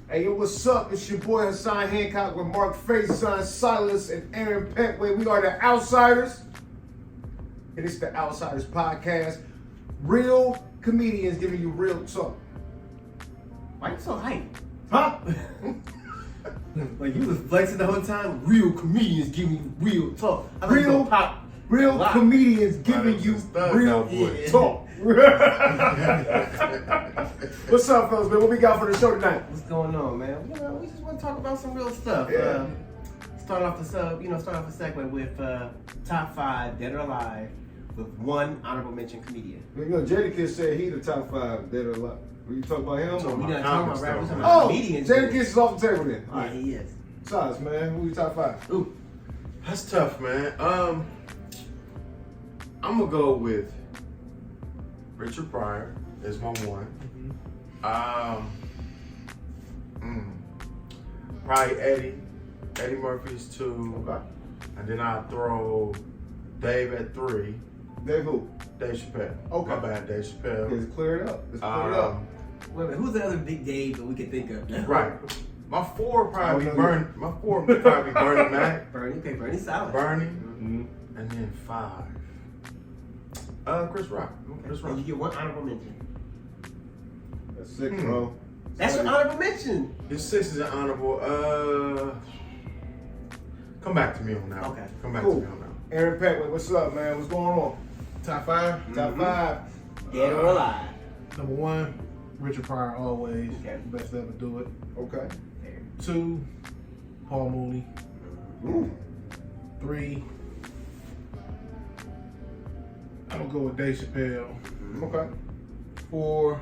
Hey, yo, what's up? It's your boy Hassan Hancock with Marc, Fazon, SILAS, and Aaron Pettway. We are the Outsiders. And it's the Outsiders podcast. Real comedians giving you real talk. Why you so hyped? Huh? Like you was flexing the whole time. Real comedians giving you real talk. Real comedians giving you real talk. What's up, fellas, man? What we got for the show tonight? What's going on, man? You know, we just want to talk about some real stuff. Yeah. Start off the segment with top 5 dead or alive with one honorable mention comedian. You know, Jadakiss said he the top 5 dead or alive. Were you talking about him? So we not talking about rappers, talking about comedians. Jadakiss is off the table then. Yeah, he is. Silas, man, who you top 5? Ooh, that's tough, man. I'm gonna go with Richard Pryor is my one. Probably Eddie Murphy's 2. Okay. And then I'll throw Dave at 3. Dave who? Dave Chappelle. Okay. My bad, Dave Chappelle. Let's clear it up. Let's clear it up. wait a minute. Who's the other big Dave that we could think of? Right. My 4 probably Bernie. My 4 would probably be Bernie Mac. Bernie solid. Bernie. Mm-hmm. And then 5. Chris Rock. Chris Rock. And you get one honorable mention. That's sick, bro. That's your honorable mention. His 6 is an honorable. Come back to me on that. Okay. Come back Cool. to me on that. Aaron Pettway, what's up, man? What's going on? Top 5. Top 5. Dead or alive. Number 1, Richard Pryor, always. Okay. Best to ever do it. Okay. 2, Paul Mooney. Ooh. 3, I'm gonna go with Dave Chappelle. Okay. 4,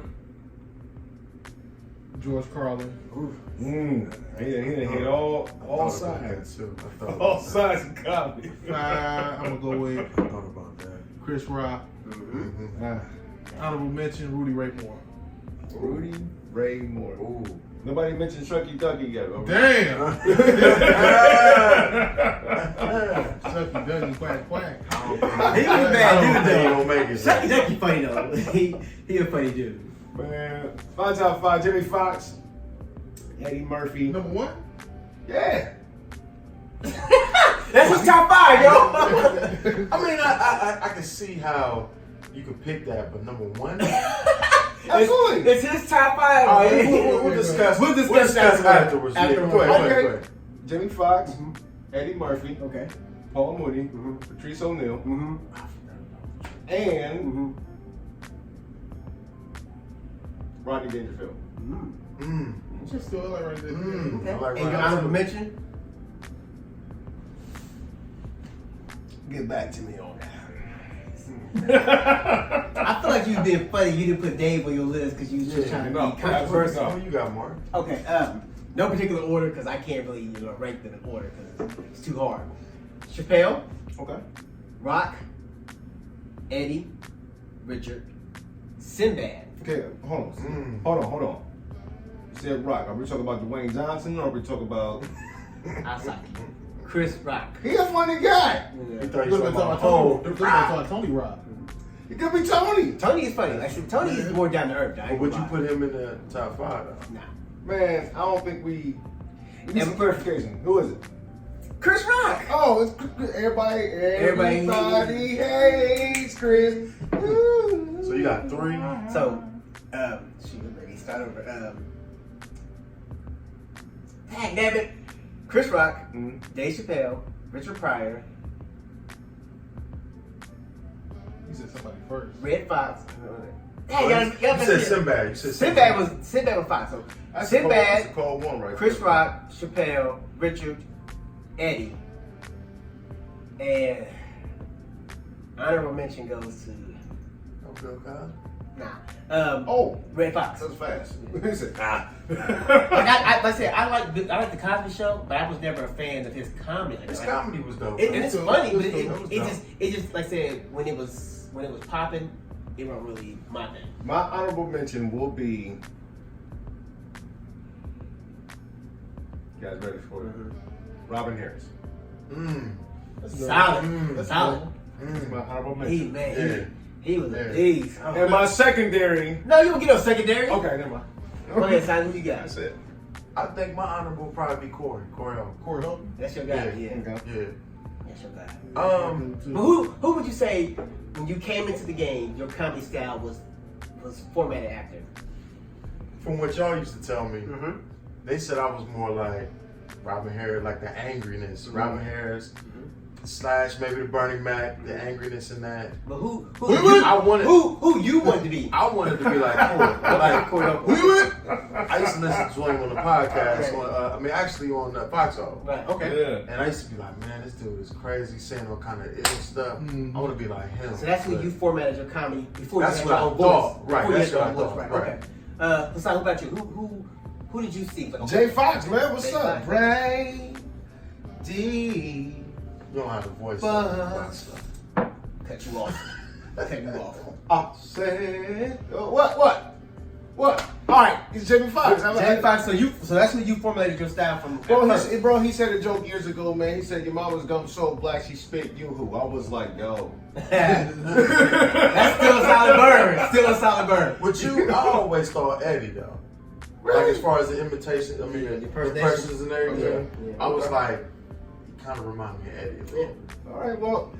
George Carlin. He done hit all Thought about sides. that, too. I thought All about that. sides of comedy. 5, I'm gonna go with I thought about that. Chris Rock. Ah, Honorable mention, Rudy Ray Moore. Rudy Ray Moore. Ooh. Nobody mentioned Chucky Ducky yet. Okay. Damn! Chucky Dougie, quack, quack. He was a bad dude, He though. don't make it. Chucky Ducky funny though. he a funny dude. Man, my top 5: Jimmy Fox, Eddie Murphy. Number 1? Yeah. That's his top 5, yo. I mean, I can see how you could pick that, but number 1? Absolutely. It's his top 5. All right, man. we'll discuss. We'll discuss afterwards. Yeah, afterwards. go ahead, Okay. go ahead. Jimmy Fox, Eddie Murphy, Okay. Paul Mooney, Patrice O'Neal, and Rodney Dangerfield. Just still like right there. Okay. I like And your Ryan. honorable mention? Get back to me on that. I feel like you did funny. You didn't put Dave on your list because you was just trying to no, be controversial. What you got, Mark? Okay. No particular order because I can't really rank them in order because it's too hard. Chappelle, Okay. Rock, Eddie, Richard, Sinbad. Okay, hold on. You said Rock. Are we talking about Dwayne Johnson or are we talking about... Outside. Chris Rock. He a funny guy. You thought you Look were at talking about Tony Rock. It could be Tony. Tony is funny. Actually, Tony is more down to earth. But would you put him in the top 5, though? Nah. Man, I don't think we... Give me some And- clarification. Who is it? Chris Rock. Oh, it's everybody hates Chris. So you got 3. So, shoot, let me start over. Dang, damn it. Chris Rock, Dave Chappelle, Richard Pryor, You said somebody first. Red Fox. You said Sinbad. You said Sinbad was 5. So That's Sinbad, a cold one, right? Chris there. Rock, Chappelle, Richard, Eddie, and honorable mention goes to Okay. Red Fox. That's fast. He said, Like I said, I like the Cosby Show, but I was never a fan of his comedy. His comedy was dope. It's though. funny, but It was it just like I said when it was popping, it wasn't really my thing. my honorable mention will be... You guys ready for it? Robin Harris. Solid. That's Solid. That's my honorable He mention. he was Yeah. a beast. And my secondary... No, you don't get no secondary. Okay, never mind. Go ahead, Simon. Who you got? That's it. I think my honorable will probably be Corey Holcomb. Corey Holcomb. That's your guy. Yeah. Yeah. That's your guy. Yeah. But who would you say when you came into the game, your comedy style was formatted after? From what y'all used to tell me, Mm-hmm. they said I was more like Robin Harris, like the angriness. Robin Harris / maybe the Bernie Mac, the angriness in that. But who you wanted to be? I wanted to be like Corey. Like Corey Holcomb. I used to listen to him on the podcast. Actually on Fazon. Right. Okay. Yeah. And I used to be like, man, this dude is crazy, saying all kind of ill stuff. Mhm. I want to be like him. So that's when you formatted your comedy before That's you what had I your own thought. voice. Right, Before that's you had what your I own voice. thought. Right. Right. Okay. Hassan, what about you? Who did you see? Like, Jay Fox, man, what's Jay up? Fox. Brady. You don't have a voice. Buzz. Cut you off. Cut you off. I said, what? All right, it's Jamie Foxx. Jay Fox. So that's when you formulated your style from. Bro, he said a joke years ago, man. He said your mama's gum so black she spit you who. I was like, yo. That's still a solid burn. Still a solid burn. But I always thought Eddie though. Like as far as the imitation, the impressions and everything. Yeah. I was like, he kind of reminded me of Eddie a little. All right, well,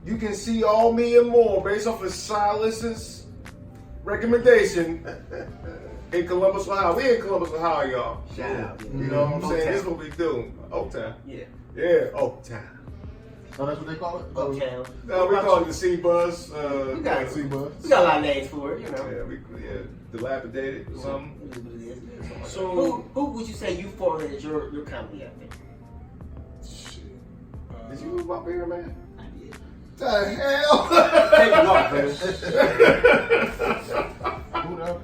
you can see all me and more based off of Silas's recommendation in Columbus, Ohio. We in Columbus, Ohio, y'all. Shout out. You know what I'm saying? Oaktown. This is what we do. Oaktown. Yeah. Yeah, Oaktown. Oh, that's what they call it? Oaktown. No, we call it the C-Bus. We got C bus. We got a lot of names for it, you know. Yeah, dilapidated or something. It is what it is. So Who would you say you formulated your comedy after? Shit. Did you move up here, man? I did. The hell? Take it off, man. Who the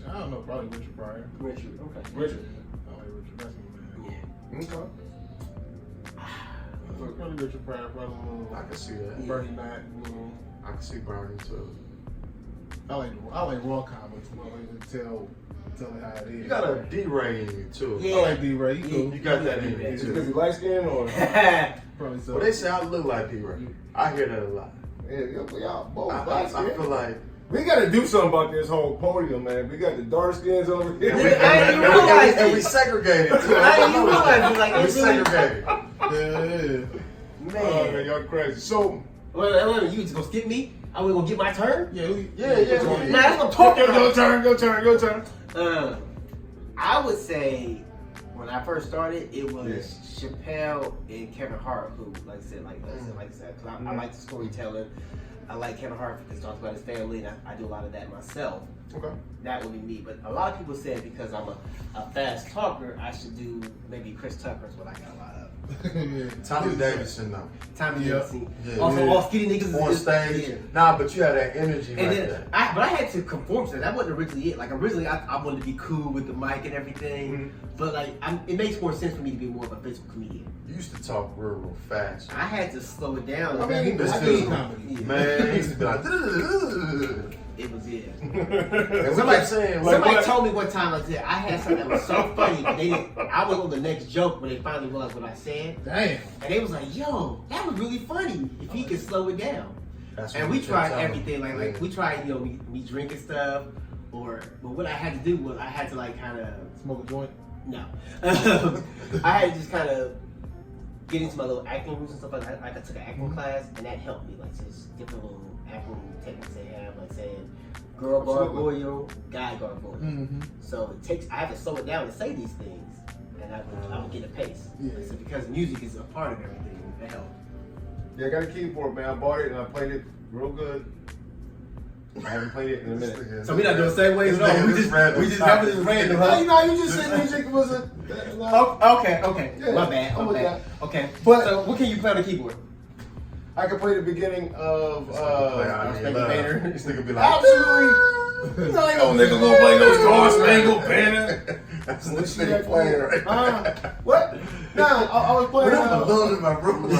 I don't know, probably Richard Pryor. Richard. Okay. Richard. I like Richard. That's my man. Yeah. Okay. Probably Richard Pryor, probably I can see that. Bernie Mac, I can see Bernie too. I like raw comics. I like to tell it how it is. You got a D rating in you too. Yeah. I like D-Ray. He cool. You got that in you Is it too. because he light skinned or? Probably so. Well, they say I look like D-Ray. I hear that a lot. Yeah, y'all both I light skinned. feel like We got to do something about this whole podium, man. We got the dark skins over here. I didn't realize and we it. segregated too. I didn't realize it. Like, We it's really- segregated. Yeah. Oh, man, Man. y'all crazy. So, Well, you just gonna skip me? I was gonna get my turn? Yeah. Nah, that's what I'm talking about. your turn. I would say when I first started, it was Chappelle and Kevin Hart, who, like I said, because I like the storytelling. I like Kevin Hart because he talks about his family, and I do a lot of that myself. Okay. That would be me. But a lot of people said because I'm a fast talker, I should do maybe Chris Tucker is what I got a lot of. Yeah. Tommy Davidson though. Tommy Yeah. Davidson. Yeah. Also, Yeah. all skinny niggas On is stage. Yeah. Nah, but you had that energy And like then, that. but I had to conform to that. That wasn't originally it. Like originally, I wanted to be cool with the mic and everything. But like, it makes more sense for me to be more of a physical comedian. You used to talk real fast. I had to slow it down. I mean, this I dude- did comedy. Man, he used to be like, It was it. and Somebody, saying, somebody told me one time, I said I had something that was so funny, but they didn't. I was on the next joke when they finally realized what I said, Damn. and they was like, "Yo, that was really funny if he could slow it down." That's And what we you tried tell me. everything, like we tried, we drinking stuff, but what I had to do was I had to like kind of Smoke a joint. no, I had to just kind of get into my little acting roots and stuff like that. Like I took an acting class, and that helped me, like just different little acting techniques they have, like saying girl gargoyle, guy gargoyle. Mm-hmm. So I have to slow it down to say these things, and I would get a pace. Yeah. So because music is a part of everything, that helped. Yeah, I got a keyboard, man. I bought it and I played it real good. I haven't played it in a minute. So we not doing segues at all. We just random, huh? You just said music was a. Okay. Yeah, My bad. I'm with Okay. But- So what can you play on the keyboard? I can play the beginning of. This nigga be like, Absolutely. No, ain't no nigga gonna play no Star Spangled Banner. that's the nigga playing right now. What? Nah, I was playing. But I'm alone in my room.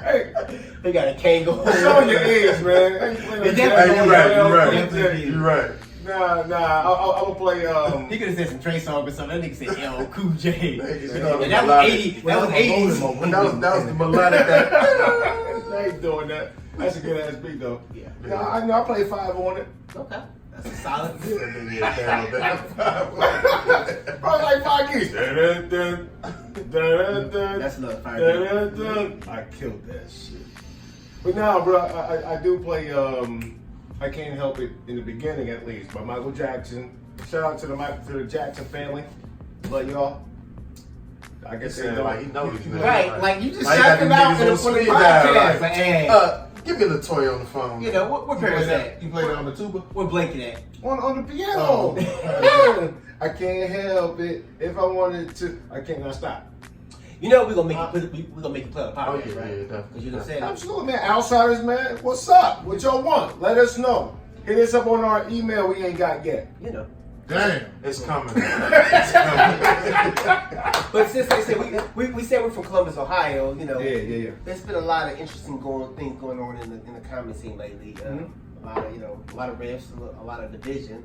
Hey, They got a Kango. it's on your age, man. I ain't playing no It jazz. definitely- You're right. Nah, I'm gonna play. He could have said some Trey Songz or something. That nigga said L Cool J. Yeah, And that was 80. That was 80s. That was the melodic that. I ain't doing that. That's a good ass beat though. Yeah. Yeah, I know. I play 5 on it. Okay. That's a solid. Probably like 5 keys. That's another fire. I killed that shit. But now, bro, I do play I Can't Help It in the beginning at least by Michael Jackson. Shout out to the Jackson family. Love y'all. I guess they like he knows these niggas. Right, like you just Like, shot them out niggas in on the speed podcast. dial, Like, hey, give me LaToya on the phone. you know, where parents at? You played it on the tuba? Where Blake at? on the piano. Oh. I can't help it. If I wanted to, I can't not stop. You know we're gonna make you play on the Oh, podcast, yeah, right? yeah, Because you know what I'm saying? Absolutely, man. Outsiders, man. What's up? What y'all want? Let us know. Hit us up on our email we ain't got yet. You know. Damn. It's coming. It's coming. But since they said we said we're from Columbus, Ohio, you know, Yeah. there's been a lot of interesting things going on in the comedy scene lately. A lot of rifts, a lot of division.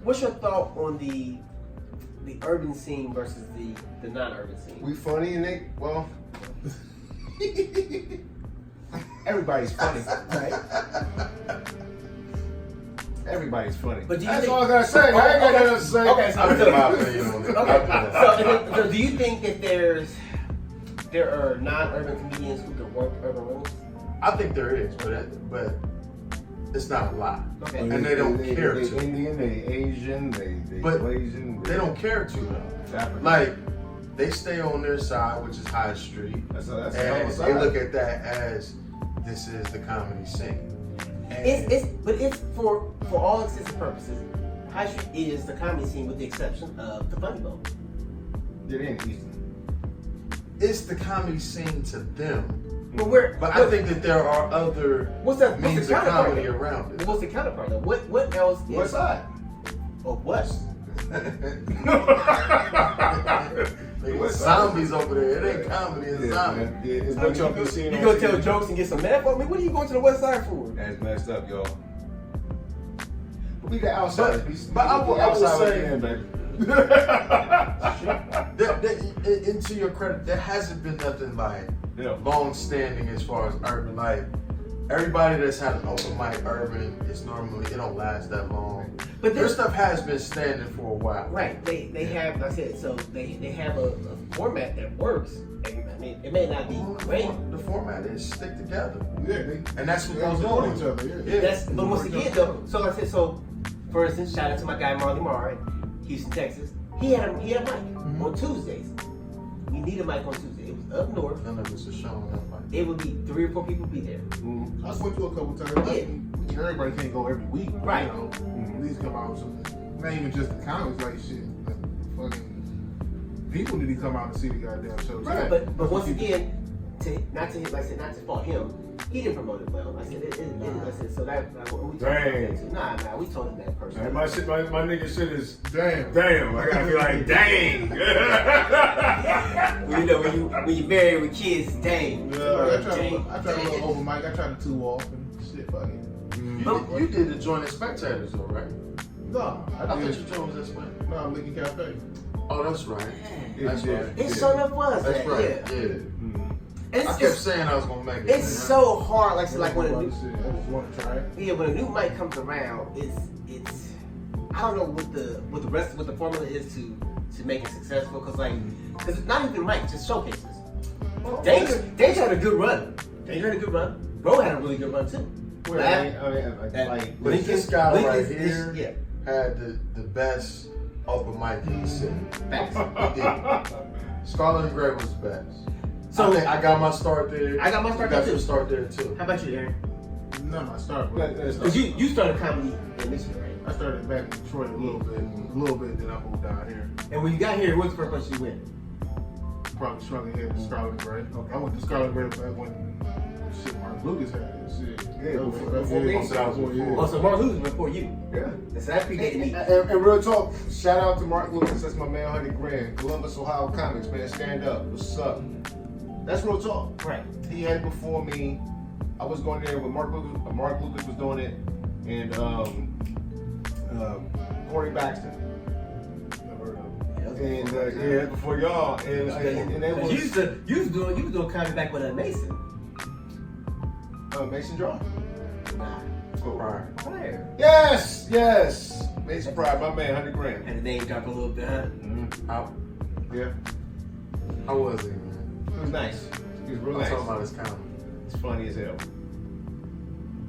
What's your thought on the urban scene versus the non-urban scene? We funny and everybody's funny. Right. Everybody's funny. But do you That's think, all I gotta say. I ain't got nothing to say. Okay, so, I'll give my opinion on it. okay. So do you think that there are non-urban comedians who can work urban rooms? I think there is, but it's not a lot. Okay. And they don't care They to. Indian, they Asian, they But Malaysian. They don't care to though. African. Like they stay on their side, which is High Street, That's a and side. they look at that as this is the comedy scene. And It's for all intents and purposes, High Street is the comedy scene with the exception of the Funny Bone. They're in Easton. it's the comedy scene to them. But I think that there are other what's the means of counterpart comedy though? around it. What's the counterpart though? What else? West side. Oh, what? There's zombies over there. It ain't comedy, it's zombie. Man. Yeah, it's what y'all be seeing You on gonna tell TV. jokes and get some meth? I mean, what are you going to the West Side for? That's messed up, y'all. But we the outsiders. But I will say- in, baby. And to your credit, there hasn't been nothing like Yeah. long standing as far as urban. Like everybody that's had an open mic urban, it don't last that long. But Their stuff has been standing for a while. Right. They have, like I said, so they have a format that works. I mean, it may not be great. The format is stick together, Yeah, and that's what they they're support doing. each other. Yeah. That's but once again though. So like I said, so for instance, shout out to my guy Marc in Houston, Texas. He had a mic on Tuesdays. You need a mic on Tuesday. It was up north. None of us are showing up like It would be 3 or 4 people be there. I just went to a couple times. Yeah. Everybody can't go every week. Right. You know, at least come out with something. Not even just the comics, like shit. Like, fucking people need to come out and see the goddamn show. Right. But once again, not to fault him, he didn't promote it well. I said I said so that we told him that too. Nah, we told him that personally. Man, my nigga shit is Damn. I gotta be like, dang. Well, you know, when you married with kids, dang. I tried a little open mic. I tried to 2 off and shit. Fuck it. You did the joint spectators though, right? No, I thought your joint was this way. No, I'm Licky Cafe. Oh, that's right. That's Yeah. right. It sure enough was That's that, right. yeah. Yeah. And I kept saying I was gonna make it. it's so hard, like when a new I just want to try it. when a new mic comes around, it's I don't know what the formula is to make it successful because it's not even mic, just showcases. Danger had a good run. Danger had a good run. Bro had a really good run too. But this guy right here had the best open mic in the city. Facts. He did. Scarlet and Gray was the best. So I got my start there. I got my start You got there your too. start there too. How about you, Aaron? Not my start, Because you started comedy in Michigan, right? I started back in Detroit a little bit, then I moved down here. And when you got here, what's the first place you went? Probably strung ahead to Scarlet and Gray. Okay. I went to Scarlet and Gray back when Mark Lucas had it. Shit. Yeah, before yeah, me. So that was before. Oh, so Mark Lucas before you. Yeah. So that predated me. And real talk, shout out to Mark Lucas, that's my man, 100 grand. Columbus, Ohio Comics, man, stand up. What's up? That's real talk. Right. He had it before me. I was going there with Mark Lucas. Mark Lucas was doing it, and Corey Baxter. Never heard of And yeah, before y'all. And that was You was doing comedy back with Mason. Mason Draw. Nah. Who? Pryor. Fire. Yes, yes. Mason Pryor, my man, 100 grand. Had the name drop a little bit, huh? How, Yeah, how was he, man? it was nice. He was real I'm nice. talking about his comedy. It's funny as hell.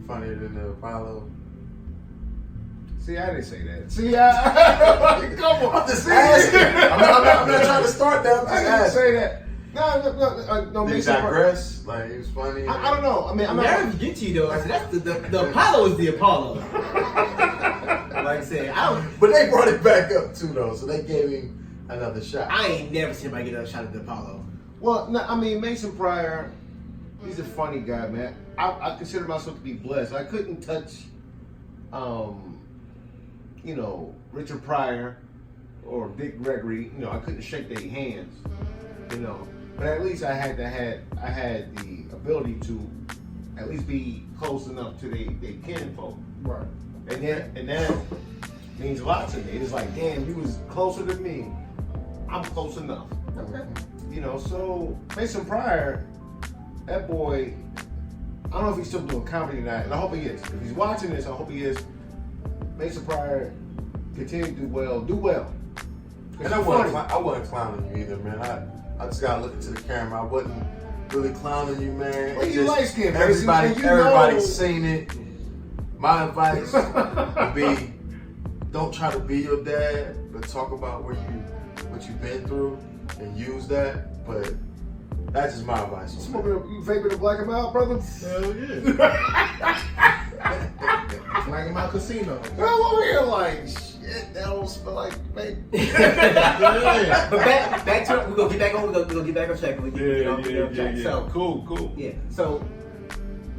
Funnier than the Apollo. See, I didn't say that. See, I come on. I'm just asking. I'm not trying to start that. I'm just I didn't asking. say that. No, Did he Mason Pryor. digress? Like, he was funny. I don't know. I mean, I'm Now not. to get to you though, I said that's the Apollo is the Apollo. Like I said, But they brought it back up too, though, so they gave him another shot. I ain't never seen anybody get another shot at the Apollo. Well, no, I mean, Mason Pryor, he's a funny guy, man. I consider myself to be blessed. I couldn't touch, Richard Pryor or Dick Gregory. I couldn't shake their hands, But at least I had the ability to at least be close enough to they kinfolk. Right. And that means a lot to me. It's like, damn, he was closer to me. I'm close enough. Okay. So Mason Pryor, that boy, I don't know if he's still doing comedy or not, and I hope he is. If he's watching this, I hope he is. Mason Pryor, continue to do well. And I wasn't clowning you either, man. I just gotta look into the camera. I wasn't really clowning you, man. Well, It's you just light-skinned, Mason, and you everybody's know- seen it. My advice would be, don't try to be your dad, but talk about what you've been through and use that. But that's just my advice. on Smoking, you vaping the black and mild, brother? Hell yeah. Like in my casino. I'm over here like, shit, that don't smell like vape. Yeah. But back to it. We're gonna get back on. We're gonna get back on track. We're gonna get on track. So Cool. yeah. So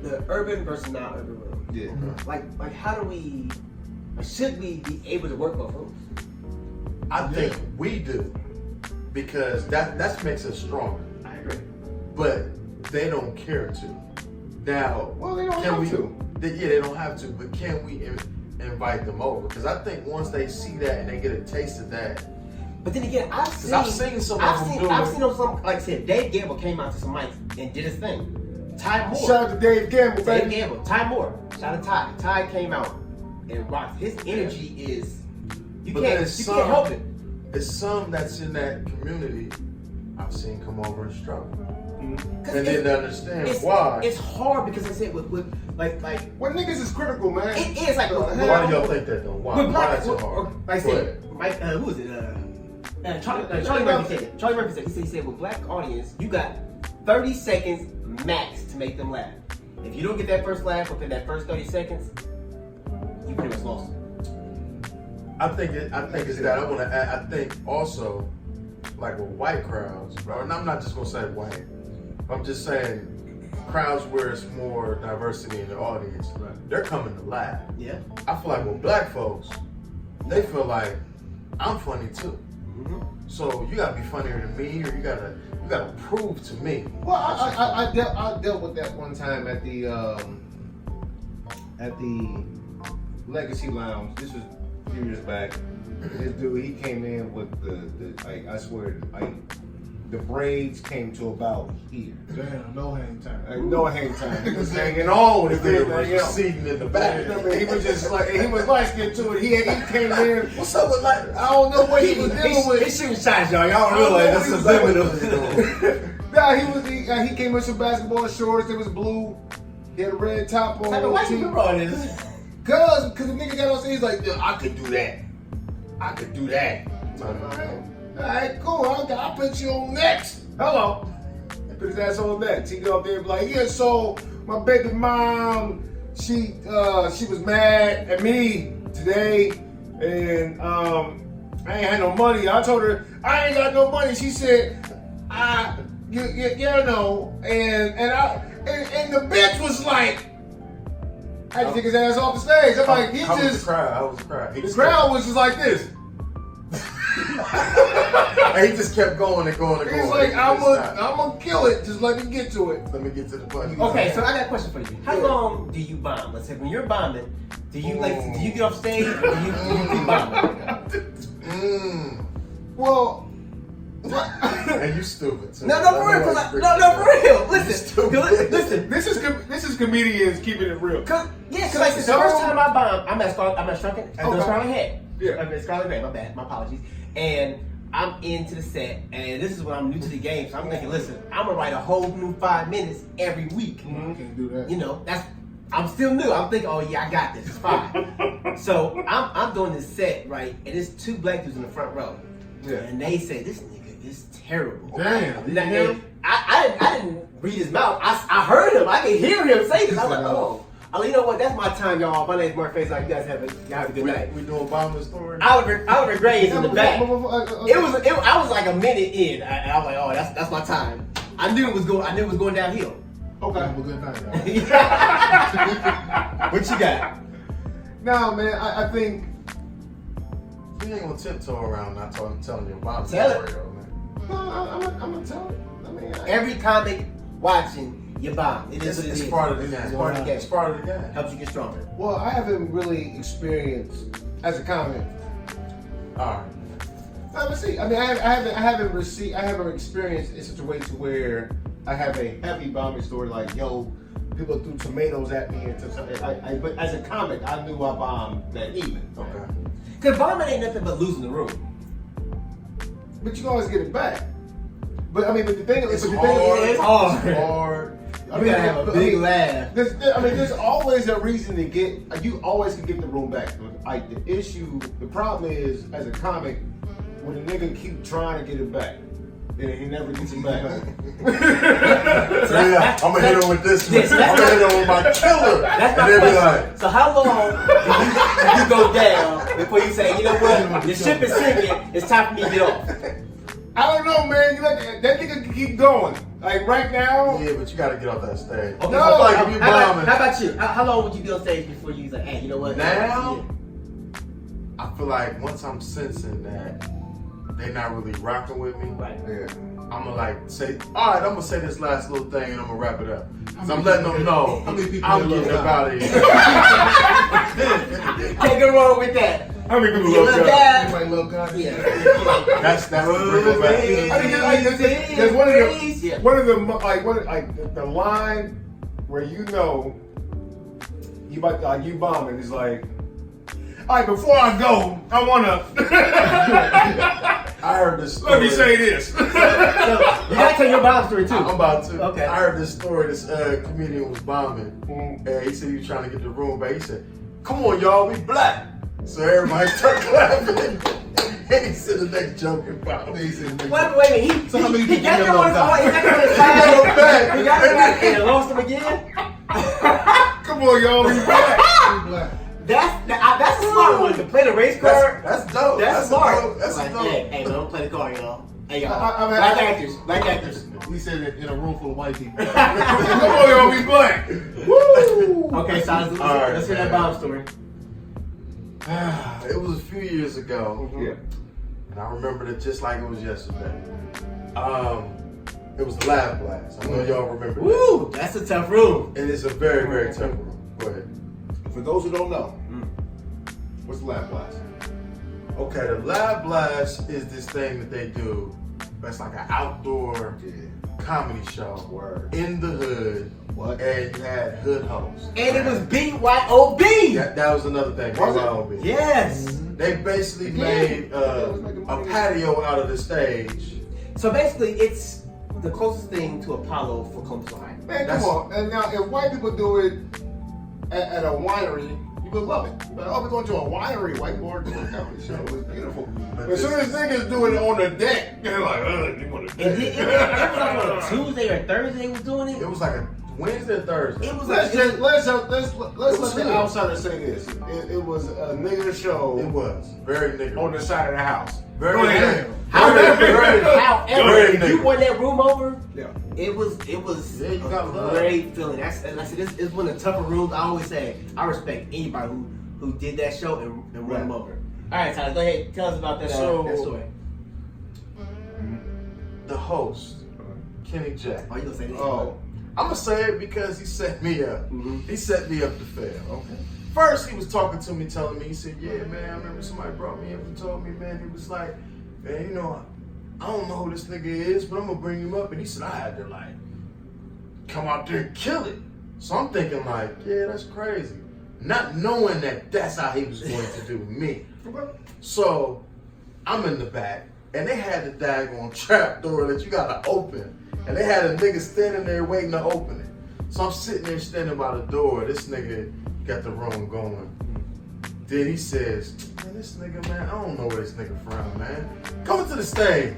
the urban versus non-urban world. Yeah. Like how do we, or should we be able to work both worlds? I think we do, because that makes us stronger. I agree. But they don't care to. Now, Well, they don't can have we? to. They don't have to. But can we invite them over? Because I think once they see that and they get a taste of that, But then again, I've seen some of them do it. I've seen them some, like I said, Dave Gamble came out to some mics and did his thing. Ty Moore. Shout out to Dave Gamble, Dave baby. Gamble. Ty Moore. Shout out to Ty. Ty came out and rocked. His energy is you But can't there's help it. There's some that's in that community I've seen come over and struggle, and then to understand why. It's hard because I said with like When niggas is critical, man. it is like Why do y'all think that though? Why? with Why black, is it hard? like I Go said, ahead. Mike, who was it? Charlie Murphy said it. Charlie Murphy said he said with black audience, you got 30 seconds max to make them laugh. If you don't get that first laugh within that first 30 seconds, you pretty much lost. I think it's that. I want to add. I think also, like with white crowds, and I'm not just gonna say white. I'm just saying crowds where it's more diversity in the audience. Right. They're coming to laugh. Yeah. I feel like with black folks, they feel like I'm funny too. Mm-hmm. So you gotta be funnier than me, or you gotta prove to me. Well, I dealt with that one time at the Legacy Lounge. This was a few years back. This dude, he came in with the like, I swear, like the braids came to about here. Damn, no hang time. Like, no hang time. He was hanging on with If they were everything else. receding in the back. I mean, he was just like, he was light skinned to it. He came in. What's up with like? I don't know what he was dealing with. He's shooting shots, y'all. Y'all I don't don't know realize what that's he was subliminal. Nah, he came with some basketball shorts. It was blue. He had a red top on. Why you remember all this? Cause the nigga got on stage, he's like, I could do that. I could do that. Alright, cool. I'll put you on next. Hello. Put his ass on next. He go up there and be like, yeah, so my baby mom, she was mad at me today, and I ain't had no money. I told her I ain't got no money. She said, you know, and the bitch was like, I had to take his ass off the stage. I'm like, How was the crowd? How was the crowd? the crowd was just like this. And he just kept going and going and going. He's like, I'm Stop. gonna kill it. Just let me get to it. Let me get to the punch. Okay, so I got a question for you. How long do you bomb? Let's say when you're bombing, do you get off stage or do you keep bombing? Well, And you stupid too. No, for real. For real. Listen. This is comedians keeping it real. Cause like the first time I bombed, I'm at Scarlet Head. Yeah. I'm at Scarlet Head. My bad. My apologies. And I'm into the set, and this is when I'm new to the game, so I'm thinking, listen, I'm gonna write a whole new 5 minutes every week. Can't do that. You know, I'm still new. I'm thinking, oh yeah, I got this. It's fine. So I'm doing this set, right? And there's 2 black dudes in the front row. Yeah. And they say, this nigga is terrible. Damn. And I didn't read his mouth. I heard him. I could hear him say this. I was like, oh. You know what? That's my time, y'all. My name's Marc. Like, you guys have a good night. We doing bombing story. Oliver Gray's in the back. I was like a minute in, and I was like, oh, that's my time. I knew it was going downhill. Okay. Have a good night, y'all. What you got? No, man. I think You ain't gonna tiptoe around not telling you about Tell story, it. though, man. I'm gonna tell it. I mean, Every comic watching, you bomb. It is what it is. It's part of the game. It's part of the game. It's part of the game. Helps you get stronger. well, I haven't really experienced as a comic. All right. But see, I mean, I haven't experienced in such a way to where I have a heavy bombing story like, yo, people threw tomatoes at me and something. But as a comic, I knew I bombed that even. Okay. Cause bombing ain't nothing but losing the room. But you can always get it back. But I mean, but the thing is, It's hard. It's hard. You gotta have a big laugh. There's always a reason to get. You always can get the room back. Like the problem is, as a comic, when a nigga keep trying to get it back, then he never gets it back. So yeah, I'm gonna hit him with this one. I'm gonna hit him with my killer. That's my and they be question. like, So how long do you go down before you say, you know what, the ship is sinking, it's time for me to get off? I don't know, man. You let that nigga can keep going. Like right now. yeah, but you gotta get off that stage. Okay, No, I feel like if you bombing, how about you? How long would you be on stage before you like, hey, you know what? Now? I feel like once I'm sensing that they not really rocking with me, Right. Yeah. I'm gonna like say, all right, I'm gonna say this last little thing and I'm gonna wrap it up. So I'm letting them know How many people I'm you getting love? up out of here. Can't go wrong with that. How many people You love love God? God. Anybody love God? Yeah. That's the bring it back. I think there's one of the line where you know you about like you bombing is like, all right, before I go, I wanna I heard this story. let me say this. So, you gotta tell your bomb story too. I'm about to. Okay. I heard this story. This comedian was bombing, Mm. and he said he was trying to get the room back. He said, "Come on, y'all, we black." So everybody started clapping. And he said the next joke about me. He said, Wait a minute, So how many he people got you there love on his God? he got there on his He side. got him back. He got him back and lost him again. Come on, y'all, we black. We black. That's a smart one. To play the race card. That's dope. That's a smart. dope. That's Like, a dope. hey, man, don't play the card, y'all. Hey, y'all. Black actors. We said it in a room full of white people. Come on, y'all, we black. Woo! Okay, so let's hear that bomb story. It was a few years ago. Yeah. And I remember it just like it was yesterday. It was the Lab Blast. I know y'all remember that. Woo, that's a tough room. And it's a very, very tough room. Go ahead. For those who don't know, what's the lab blast? Okay, the Lab Blast is this thing that they do. That's like an outdoor comedy show. Word. In the hood. What? And you had hood hosts. And it was BYOB. That was another thing. Was it? BYOB. Yes. They basically made a patio out of the stage. So basically, it's the closest thing to Apollo for Columbus, Ohio. Man, come on. And now, if white people do it at a winery, you would love it. But oh, we're going to a winery. White people are doing a comedy show. It was beautiful. But as soon as niggas do it on the deck, they're like, you want to It was like on a Tuesday or Thursday they was doing it. It was like a Wednesday or Thursday. It was Let's like let the outsider say this. It was a nigga show. It was very nigga. On the side of the house. Very Go ahead. nigga. However, if nigga. you won that room over, Yeah. it was Yeah, you got a love. great feeling. And I said, this is one of the tougher rooms. I always say, I respect anybody who did that show and won them over. All right, Tyler, go ahead. Tell us about that, that story. The host, Kenny Jack. Oh, you gonna say this? Oh. I'm gonna say it because he set me up. Mhm. He set me up to fail. Okay. First, he was talking to me, telling me, he said, "Yeah, man, I remember somebody brought me up and told me, man, he was like, man, you know, I don't know who this nigga is, but I'm gonna bring him up. And he said, I had to like come out there and kill it. So I'm thinking like, yeah, that's crazy. Not knowing that that's how he was going to do me. So I'm in the back, and they had the daggone trap door that you gotta open. And they had a nigga standing there waiting to open it. So I'm sitting there standing by the door. This nigga got the room going. Then he says, man, this nigga, man, I don't know where this nigga from, man. Coming to the stage,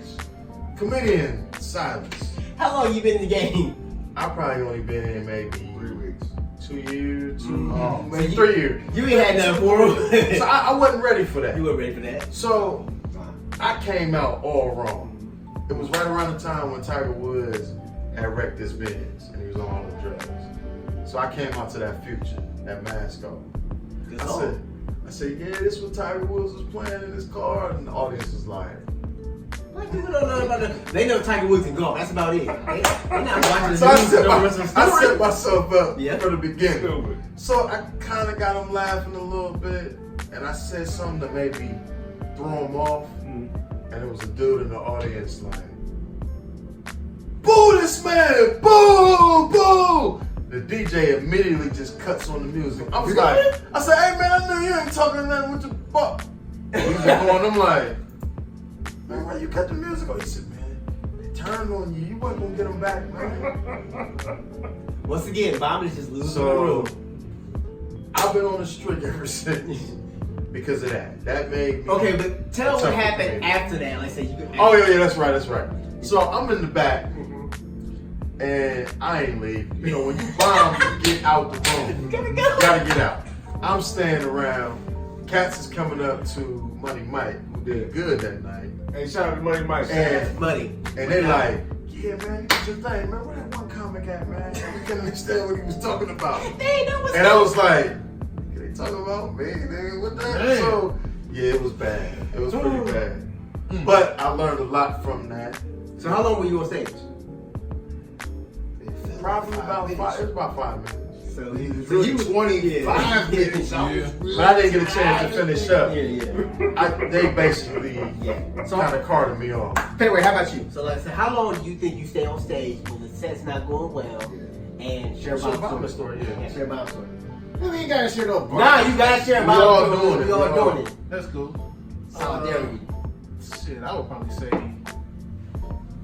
comedian SILAS. How long you been in the game? I probably only been in maybe 3 weeks. 2 years, Man, 3 years. You ain't had nothing for him. So I wasn't ready for that. You weren't ready for that. So I came out all wrong. It was right around the time when Tiger Woods had wrecked his Benz and he was on all the drugs. So I came out to that Future, that mask on. I said, yeah, this was Tiger Woods was playing in his car, and the audience was like, Black people don't know about that. They know Tiger Woods and golf. That's about it. They're not watching so the news and know the rest of the I story. set myself up Yeah. for the beginning. So I kind of got him laughing a little bit, and I said something that maybe threw him off, and it was a dude in the audience like, boo this man, boo, boo. The DJ immediately just cuts on the music. I was like, I said, hey man, I know you ain't talking nothing with your buck. He was going, I'm like, man, why you cut the music on? He said, man, they turned on you. You wasn't gonna get them back, man. Once again, Bob is just losing the So room. I've been on the street ever since because of that. That made me. Okay, but tell what tougher happened baby. after that. Like, say you could. Oh yeah, that's right. So I'm in the back, and I ain't leave. You know, when you bomb, you get out the room. Gotta go. You gotta get out. I'm staying around. Cats is coming up to Money Mike, who did good that night. Hey, shout out to Money Mike. And Money. they like, yeah, man, you did your thing, man. Where that one comic at, man? We couldn't understand what he was talking about. They ain't know what's And I was like, "Can they talk about me, nigga? What the hell?" Man. So, yeah, it was bad. It was pretty bad. But I learned a lot from that. So how long were you on stage? Probably about 5. It was about 5 minutes. So You 25 minutes. But I didn't get a chance to finish up. Yeah. They basically So kind of carted me off. Pettway, how about you? So like I said, how long do you think you stay on stage when the set's not going well and share Share about Bob's story, yeah. Share about story. You ain't gotta share no bar. Nah, you gotta share We about all story. doing it. We all We all- doing it. That's cool. Solidarity. Shit, I would probably say,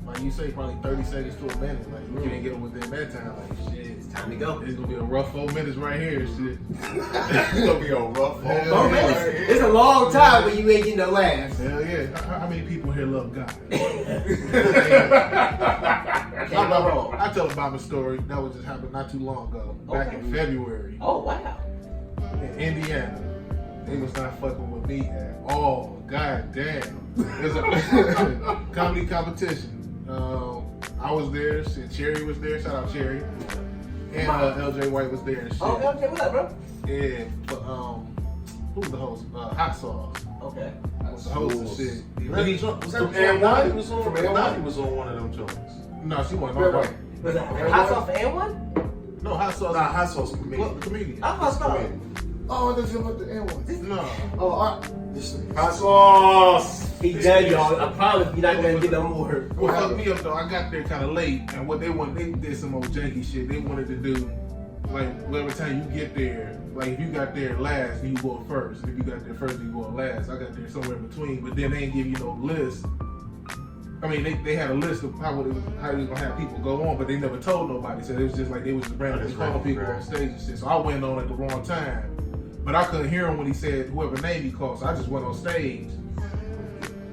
like you say, probably 30 seconds to a minute. Like, you can't get them within that time. Like, shit, It's time to go. it's gonna be a rough 4 minutes right here. Shit. It's gonna be a rough Hell 4 yeah. minutes. It's a long time when you ain't getting no laughs. Hell yeah. How many people here love God? Can't go wrong. I tell a Bible story that was just happened not too long ago. Back in February Oh wow. in Indiana. They was not fucking with me at all. God damn. It was a comedy competition. I was there. Shit, Cherry was there. Shout out Cherry. And LJ White was there and shit. Oh, okay, what up, bro? Yeah, but who was the host? Hot Sauce. Okay. Was the host and shit. Was that Nani was on? Nani was on one of them joints. No, she wasn't. Right, No, right. Was that hot sauce for anyone? no, Hot Sauce. Nah, Hot Sauce comedian. Comedian. Hot sauce. Oh, that's about the N1. No. Oh, Hot Sauce. He done, y'all. I promise you're not gonna get no more. What fucked me up though, I got there kind of late, and what they wanted, they did some old janky shit. They wanted to do, like, every time you get there, like, if you got there last, you go first. If you got there first, you go last. I got there somewhere in between, but then they didn't give you no list. I mean, they had a list of how they was gonna have people go on, but they never told nobody. So it was just like they was just randomly calling people on stage and shit. So I went on at the wrong time, but I couldn't hear him when he said whoever name he called. So I just went on stage.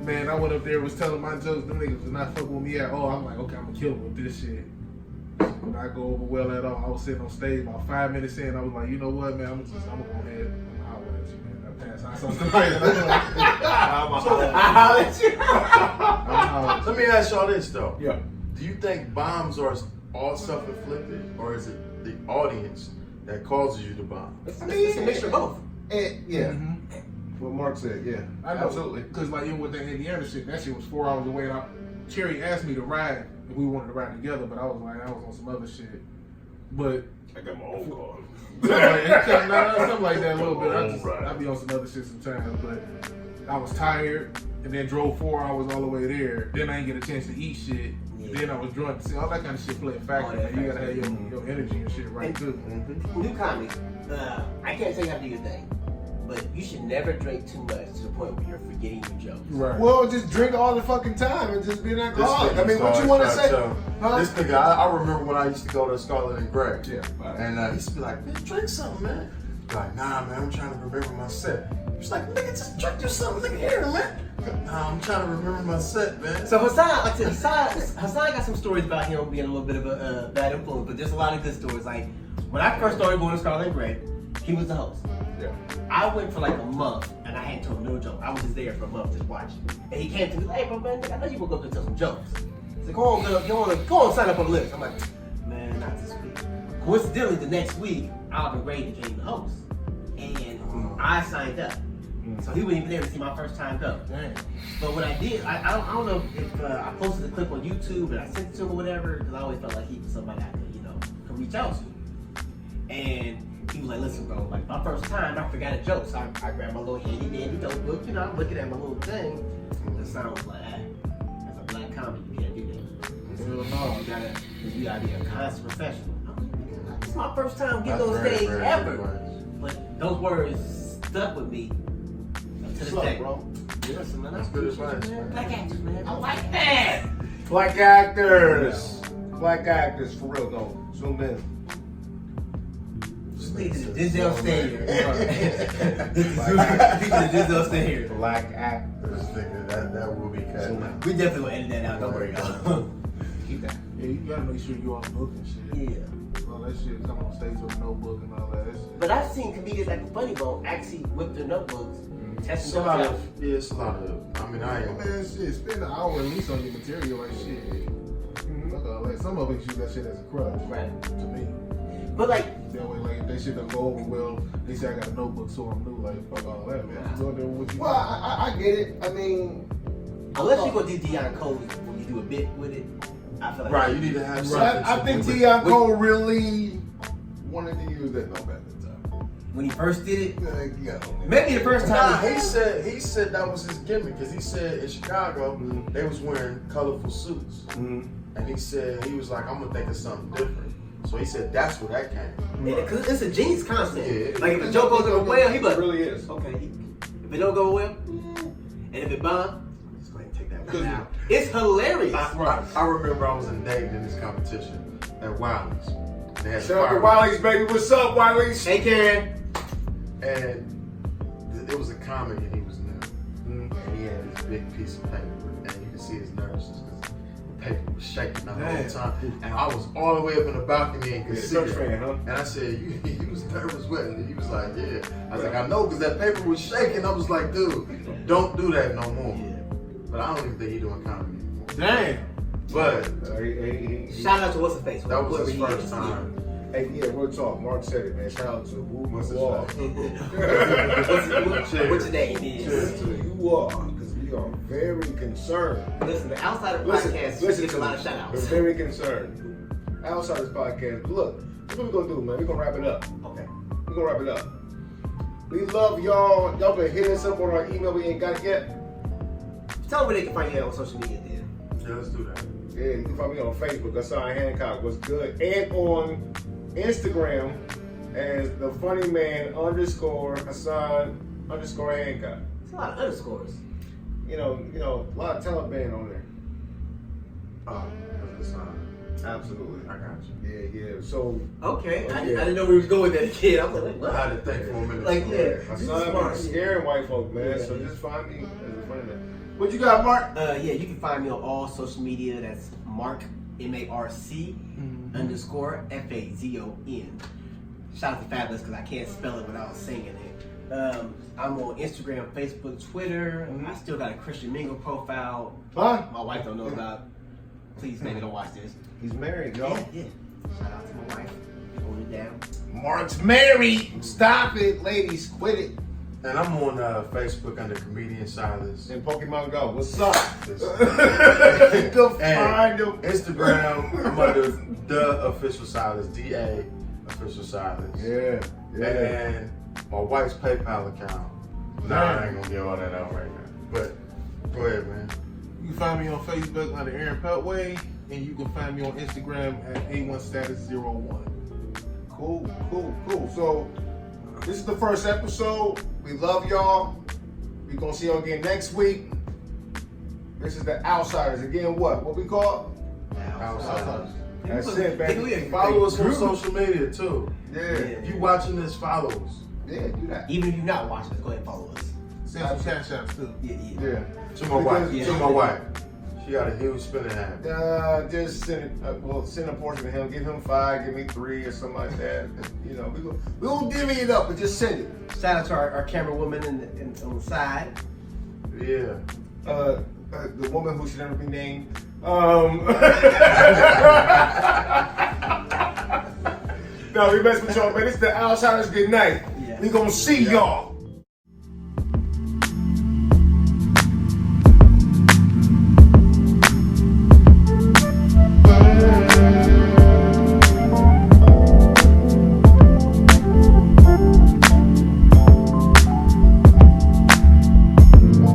Man, I went up there, was telling my jokes. Them niggas was not fucking with me at all. I'm like, okay, I'm gonna kill him with this shit. Did not go over well at all. I was sitting on stage about 5 minutes in. I was like, you know what, man? I'm gonna go ahead and holler at you, man. I passed out something like that. I'll let you. Let me ask y'all this though. Yeah. Do you think bombs are all self-inflicted, or is it the audience that causes you to bomb? It's a mixture of both. Yeah. What Mark said, yeah. I know, absolutely. Because like even with that Indiana shit, that shit was 4 hours away. And Cherry asked me to ride if we wanted to ride together, but I was like, I was on some other shit. But I got my own car. something like that a little bit. I be on some other shit sometimes, but I was tired. and then drove 4 hours all the way there. Then I didn't get a chance to eat shit. Yeah. Then I was drunk. See, all that kind of shit play a factor. Man. You gotta have your energy and shit right too. New comics. I can't tell you how to do your thing, but you should never drink too much to the point where you're forgetting your jokes. Right. Well, just drink all the fucking time and just be an alcoholic. I mean, what you want to say? Huh? This nigga, I remember when I used to go to Scarlet and Gray. Yeah. And he used to be like, man, drink something, man. Like, nah, man, I'm trying to remember my set. He's like, nigga, just drink you something, nigga, here, man. Nah, I'm trying to remember my set, man. So Hassan, like I said, Hassan got some stories about him being a little bit of a bad influence, but there's a lot of good stories. Like, when I first started going to Scarlet and Gray, he was the host. Yeah. I went for like a month, and I hadn't told him no joke. I was just there for a month just watching. And he came to me like, hey, bro, man, I know you woke up to tell some jokes. He's like, go on, sign up on the list. I'm like, man, not this week. Coincidentally, the next week, Alvin Gray became the host. And I signed up. So he wasn't even there to see my first time go. But what I did, I don't know if I posted a clip on YouTube and I sent it to him or whatever, because I always felt like he was somebody I could reach out to. And he was like, listen, bro, like my first time, I forgot a joke. So I grabbed my little handy dandy notebook, I'm looking at my little thing. The sound was like, hey, as a black comic, you can't do that. No, you gotta be a constant professional. I'm like, this is my first time getting on stage ever. But those words stuck with me to this day, bro. Listen, man, That's good advice, man. man. Black actors, man. I like that. Black actors. Black actors, for real though. Zoom in. Speak to the Denzel stay here. Speak to the Denzel stay here. Black actors. That will be cut. We definitely gonna edit that out. Don't worry, y'all. Keep that. Yeah, you gotta make sure you're on the book and shit. Yeah. All that shit come on stage with a notebook and all that. Shit. But I've seen comedians like the Funny Bone actually whip their notebooks, It's testing a lot jokes of, out. yeah, it's a lot of, I mean, I ain't gonna. Man, shit, spend an hour at least on your material, like shit. Fuck all that. Some of us use that shit as a crutch. Right. To me. But like, That way, like, if that shit don't go over well, they say I got a notebook, so I'm new. Like, fuck all that, man. You go there with what you Well, I get it. I mean, unless you go do Deion Cole when you do a bit with it, I feel like Right, you need to have so something. I think to- Deion Cole really wanted to use that note at the time. when he first did it, Yeah. maybe the first Nah, time. he said that was his gimmick because he said in Chicago they was wearing colorful suits, and he said he was like, I'm gonna think of something different. So he said that's where that came. Because it's a genius concept. Yeah. Like if a joke goes over well, he It like, really is. okay. If it don't go well, and if it bomb, just go ahead and take that one out. It's hilarious. I remember I was in Dayton in this competition at Wiley's. They had Shout out to fire- Wiley's, baby. What's up, Wiley's? Hey Karen. And it was a comic and he was new. And he had this big piece of paper and you could see his nerves just because the paper was shaking the whole time. And I was all the way up in the balcony and could see Search it. fan, huh? And I said, you was nervous with it. And he was like, yeah. I was like, I know because that paper was shaking. I was like, dude, don't do that no more. Yeah. But I don't even think he's doing comedy anymore. Damn. But Shout out to what's his face. that was Whoever his he first is. time. Hey, yeah, real talk. Mark said it, man. Shout out to who What's his you are. What's your name is? To you are, because we are very concerned. Listen, the Outsider podcast Listen gets to a lot me. of shout We're outs. very concerned. Outsiders podcast. Look, this is what we're gonna do, man. We're gonna wrap it up. Okay. We're gonna wrap it up. We love y'all. Y'all can hit us up on our email. We ain't got it yet. Tell them where they can find you on social media then. Yeah, let's do that. Yeah, you can find me on Facebook, Hassan Hancock. What's good? And on Instagram as the funny man _ Hassan _ Hancock. It's a lot of underscores. You know, a lot of Taliban on there. Oh, that's a sign. Absolutely. I got you. Yeah. So Okay. I Yeah. didn't know we was going with that kid. I was like, what? I had to think for a minute. Like, yeah. Hassan be scaring white folk, man. Yeah. So just find me as a funny man. What you got, Mark? Yeah, you can find me on all social media. That's Marc, MARC _ FAZON. Shout out to Fabulous because I can't spell it without saying it. I'm on Instagram, Facebook, Twitter. I still got a Christian Mingle profile. Huh? My wife don't know about. Please, maybe don't watch this. He's married, y'all. Yeah. Shout out to my wife. Hold it down. Mark's married. Stop it, ladies. Quit it. And I'm on Facebook under Comedian Silas. And Pokemon Go. What's up? And Go find him. Instagram, I'm under the official Silas, DA official Silas. Yeah. And my wife's PayPal account. Nah, I ain't gonna give all that out right now. But Go ahead, man. You can find me on Facebook under Aaron Pettway, and you can find me on Instagram at A1Status01. Cool. So this is the first episode. We love y'all. We're gonna see y'all again next week. This is the Outsiders. Again, what we call? Outsiders. That's it, baby. Follow us on social media too. Yeah. If you watching this, follow us. Yeah, do that. Even if you're not watching us, go ahead and follow us. Send some cash outs too. Yeah. To my wife. Yeah. To my wife. She got a huge spinning hat. Just send it. Send a portion to him. Give him 5, give me 3, or something like that. You know, we gonna divvy it up, but just send it. Shout out to our camera woman on the side. Yeah. The woman who should never be named. No, we mess with y'all, man. It's the Outsiders. Good night. Yeah. We gonna see y'all.